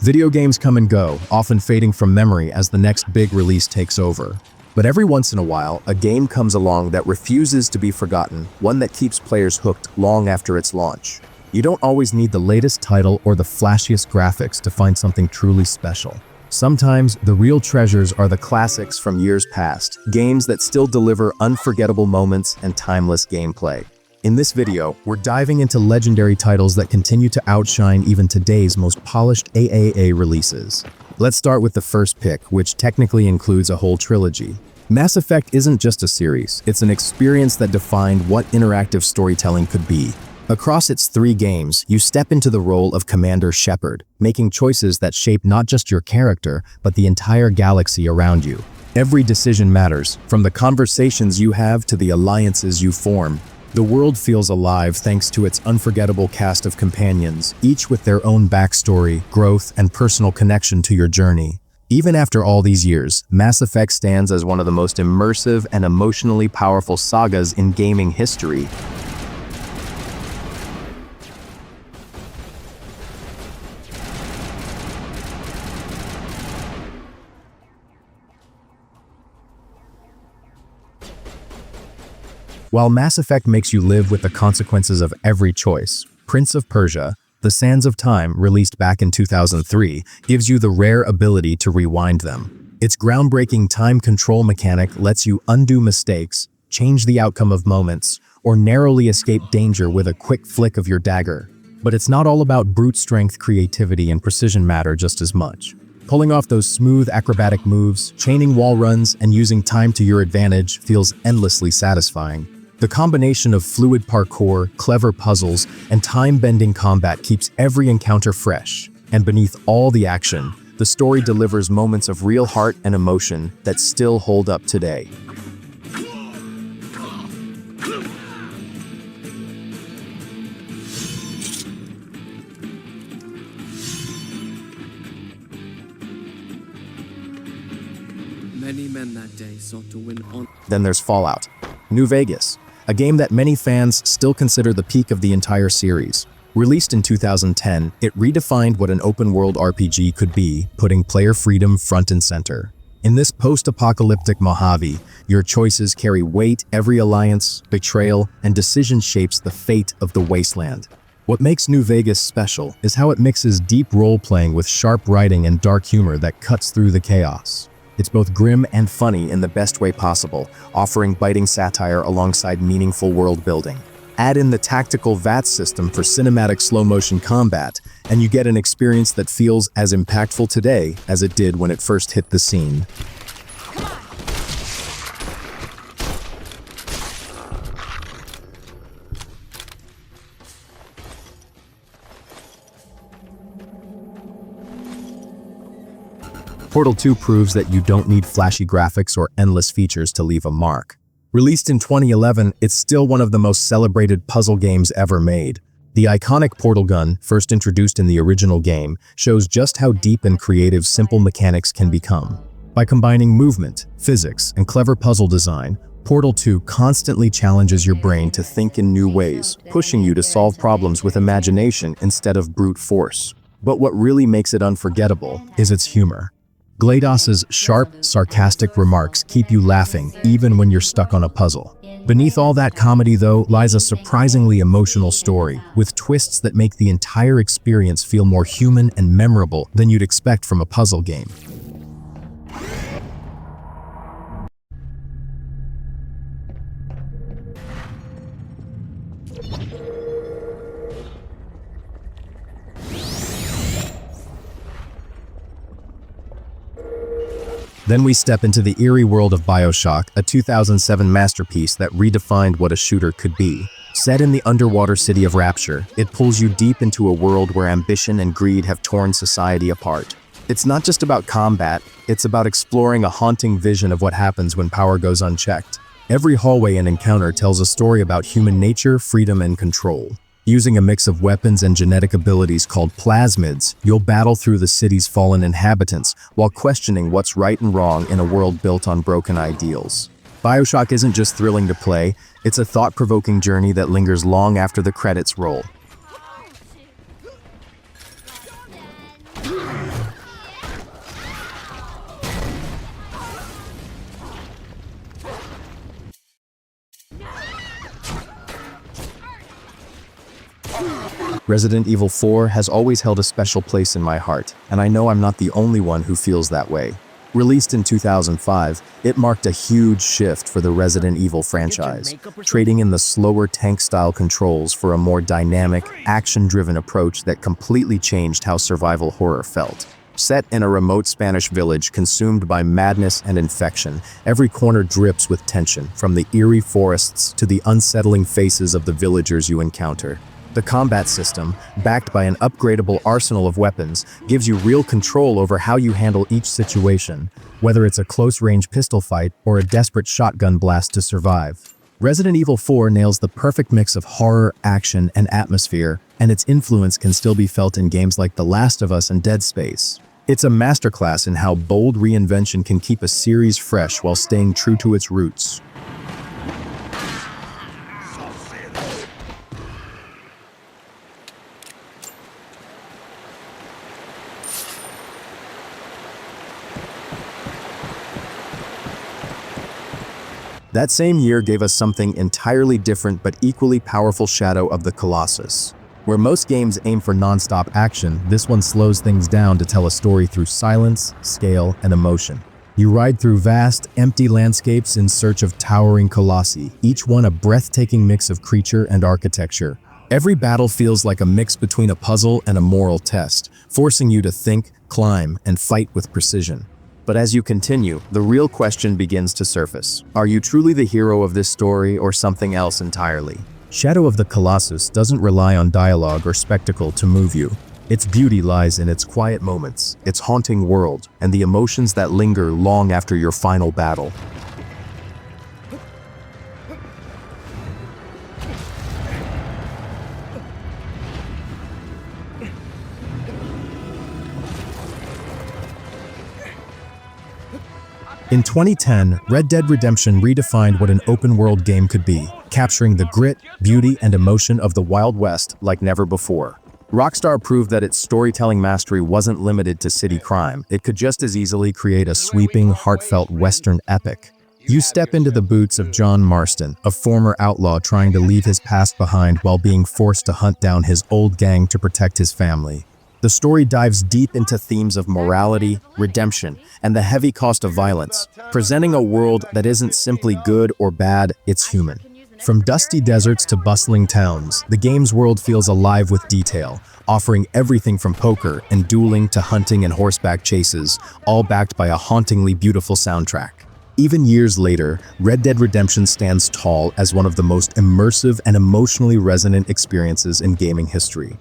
Video games come and go, often fading from memory as the next big release takes over. But every once in a while, a game comes along that refuses to be forgotten, one that keeps players hooked long after its launch. You don't always need the latest title or the flashiest graphics to find something truly special. Sometimes, the real treasures are the classics from years past, games that still deliver unforgettable moments and timeless gameplay. In this video, we're diving into legendary titles that continue to outshine even today's most polished AAA releases. Let's start with the first pick, which technically includes a whole trilogy. Mass Effect isn't just a series, it's an experience that defined what interactive storytelling could be. Across its 3 games, you step into the role of Commander Shepard, making choices that shape not just your character, but the entire galaxy around you. Every decision matters, from the conversations you have to the alliances you form. The world feels alive thanks to its unforgettable cast of companions, each with their own backstory, growth, and personal connection to your journey. Even after all these years, Mass Effect stands as one of the most immersive and emotionally powerful sagas in gaming history. While Mass Effect makes you live with the consequences of every choice, Prince of Persia, The Sands of Time, released back in 2003, gives you the rare ability to rewind them. Its groundbreaking time control mechanic lets you undo mistakes, change the outcome of moments, or narrowly escape danger with a quick flick of your dagger. But it's not all about brute strength, creativity, and precision matter just as much. Pulling off those smooth acrobatic moves, chaining wall runs, and using time to your advantage feels endlessly satisfying. The combination of fluid parkour, clever puzzles, and time-bending combat keeps every encounter fresh. And beneath all the action, the story delivers moments of real heart and emotion that still hold up today. Many men that day sought to win on. Then there's Fallout New Vegas, a game that many fans still consider the peak of the entire series. Released in 2010, it redefined what an open-world RPG could be, putting player freedom front and center. In this post-apocalyptic Mojave, your choices carry weight. Every alliance, betrayal, and decision shapes the fate of the wasteland. What makes New Vegas special is how it mixes deep role-playing with sharp writing and dark humor that cuts through the chaos. It's both grim and funny in the best way possible, offering biting satire alongside meaningful world building. Add in the tactical VATS system for cinematic slow-motion combat, and you get an experience that feels as impactful today as it did when it first hit the scene. Portal 2 proves that you don't need flashy graphics or endless features to leave a mark. Released in 2011, it's still one of the most celebrated puzzle games ever made. The iconic portal gun, first introduced in the original game, shows just how deep and creative simple mechanics can become. By combining movement, physics, and clever puzzle design, Portal 2 constantly challenges your brain to think in new ways, pushing you to solve problems with imagination instead of brute force. But what really makes it unforgettable is its humor. GLaDOS's sharp, sarcastic remarks keep you laughing even when you're stuck on a puzzle. Beneath all that comedy, though, lies a surprisingly emotional story, with twists that make the entire experience feel more human and memorable than you'd expect from a puzzle game. Then we step into the eerie world of BioShock, a 2007 masterpiece that redefined what a shooter could be. Set in the underwater city of Rapture, it pulls you deep into a world where ambition and greed have torn society apart. It's not just about combat, it's about exploring a haunting vision of what happens when power goes unchecked. Every hallway and encounter tells a story about human nature, freedom, and control. Using a mix of weapons and genetic abilities called plasmids, you'll battle through the city's fallen inhabitants while questioning what's right and wrong in a world built on broken ideals. BioShock isn't just thrilling to play, it's a thought-provoking journey that lingers long after the credits roll. Resident Evil 4 has always held a special place in my heart, and I know I'm not the only one who feels that way. Released in 2005, it marked a huge shift for the Resident Evil franchise, trading in the slower tank-style controls for a more dynamic, action-driven approach that completely changed how survival horror felt. Set in a remote Spanish village consumed by madness and infection, every corner drips with tension, from the eerie forests to the unsettling faces of the villagers you encounter. The combat system, backed by an upgradable arsenal of weapons, gives you real control over how you handle each situation, whether it's a close-range pistol fight or a desperate shotgun blast to survive. Resident Evil 4 nails the perfect mix of horror, action, and atmosphere, and its influence can still be felt in games like The Last of Us and Dead Space. It's a masterclass in how bold reinvention can keep a series fresh while staying true to its roots. That same year gave us something entirely different but equally powerful: Shadow of the Colossus. Where most games aim for non-stop action, this one slows things down to tell a story through silence, scale, and emotion. You ride through vast, empty landscapes in search of towering colossi, each one a breathtaking mix of creature and architecture. Every battle feels like a mix between a puzzle and a moral test, forcing you to think, climb, and fight with precision. But as you continue, the real question begins to surface. Are you truly the hero of this story or something else entirely? Shadow of the Colossus doesn't rely on dialogue or spectacle to move you. Its beauty lies in its quiet moments, its haunting world, and the emotions that linger long after your final battle. In 2010, Red Dead Redemption redefined what an open-world game could be, capturing the grit, beauty, and emotion of the Wild West like never before. Rockstar proved that its storytelling mastery wasn't limited to city crime. It could just as easily create a sweeping, heartfelt Western epic. You step into the boots of John Marston, a former outlaw trying to leave his past behind while being forced to hunt down his old gang to protect his family. The story dives deep into themes of morality, redemption, and the heavy cost of violence, presenting a world that isn't simply good or bad, it's human. From dusty deserts to bustling towns, the game's world feels alive with detail, offering everything from poker and dueling to hunting and horseback chases, all backed by a hauntingly beautiful soundtrack. Even years later, Red Dead Redemption stands tall as one of the most immersive and emotionally resonant experiences in gaming history.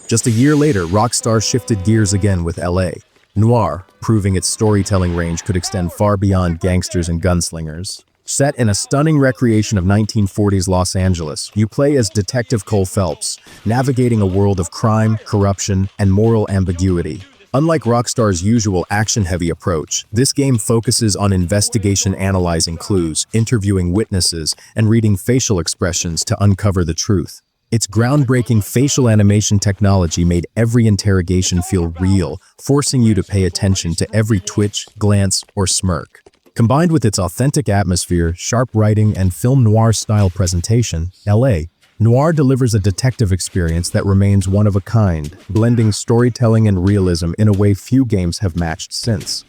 Just a year later, Rockstar shifted gears again with LA. Noire, proving its storytelling range could extend far beyond gangsters and gunslingers. Set in a stunning recreation of 1940s Los Angeles, you play as Detective Cole Phelps, navigating a world of crime, corruption, and moral ambiguity. Unlike Rockstar's usual action-heavy approach, this game focuses on investigation, analyzing clues, interviewing witnesses, and reading facial expressions to uncover the truth. Its groundbreaking facial animation technology made every interrogation feel real, forcing you to pay attention to every twitch, glance, or smirk. Combined with its authentic atmosphere, sharp writing, and film noir-style presentation, LA Noire delivers a detective experience that remains one of a kind, blending storytelling and realism in a way few games have matched since.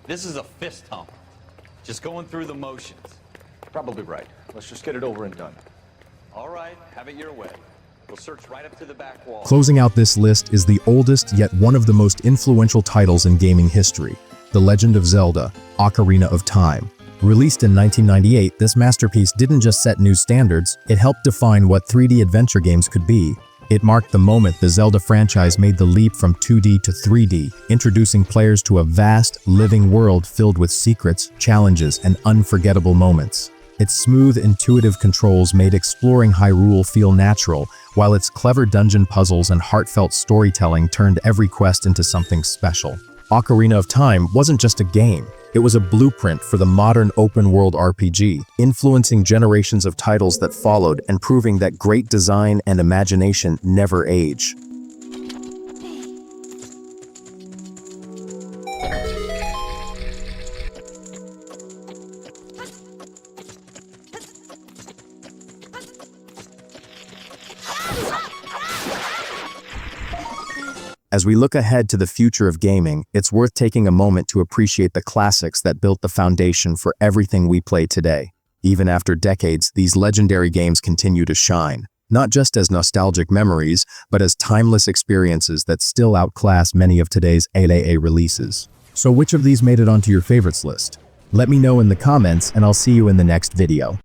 This is a fist hump. Just going through the motions. Probably right. Let's just get it over and done. All right, have it your way. We'll search right up to the back wall. Closing out this list is the oldest yet one of the most influential titles in gaming history, The Legend of Zelda: Ocarina of Time. Released in 1998, this masterpiece didn't just set new standards, it helped define what 3D adventure games could be. It marked the moment the Zelda franchise made the leap from 2D to 3D, introducing players to a vast, living world filled with secrets, challenges, and unforgettable moments. Its smooth, intuitive controls made exploring Hyrule feel natural, while its clever dungeon puzzles and heartfelt storytelling turned every quest into something special. Ocarina of Time wasn't just a game. It was a blueprint for the modern open-world RPG, influencing generations of titles that followed and proving that great design and imagination never age. As we look ahead to the future of gaming, it's worth taking a moment to appreciate the classics that built the foundation for everything we play today. Even after decades, these legendary games continue to shine, not just as nostalgic memories, but as timeless experiences that still outclass many of today's AAA releases. So which of these made it onto your favorites list? Let me know in the comments, and I'll see you in the next video.